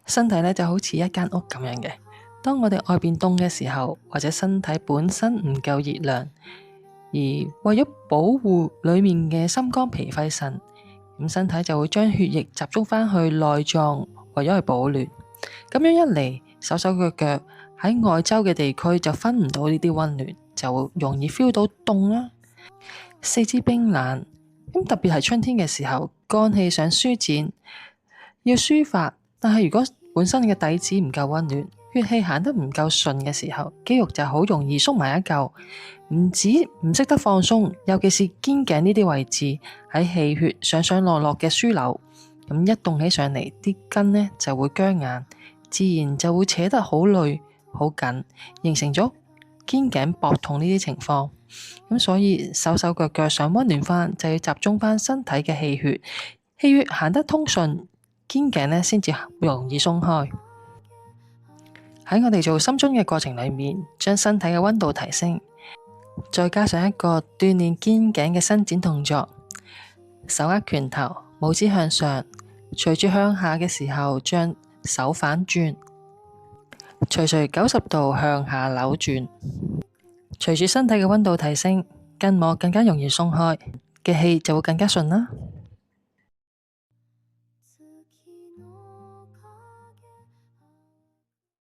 身體呢就好似一間屋咁樣嘅。當我哋外邊凍嘅時候，或者身體本身唔夠熱量，而為咗保護裏面嘅心肝脾肺腎，咁身體就會將血液集中返去內臟，為咗去保暖。咁樣一嚟，手手腳腳喺外周嘅地區就分唔到呢啲溫暖，就容易 feel 到凍啦，四肢冰冷。咁特別係春天嘅時候，肝氣想舒展，要抒發，但係如果本身嘅底子唔夠溫暖，血氣行得唔夠順嘅時候，肌肉就好容易縮埋一嚿，唔止唔識得放鬆，尤其是肩頸呢啲位置喺氣血上上落落嘅樞紐，咁一凍起上嚟，啲筋呢就會僵硬，自然就會扯得好累好緊，形成咗肩頸膊痛呢啲情況。咁所以手手腳腳想溫暖翻，就要集中翻身體嘅氣血，氣血行得通順，肩頸呢先至容易鬆開。喺我哋做深蹲嘅過程裏面，將身體嘅溫度提升，再加上一個鍛煉肩頸嘅伸展動作，手握拳頭，拇指向上，隨住向下嘅時候，將手反轉，隨90度向下扭轉。隨住身體嘅溫度提升，筋膜更加容易鬆開，嘅氣就會更加順啦。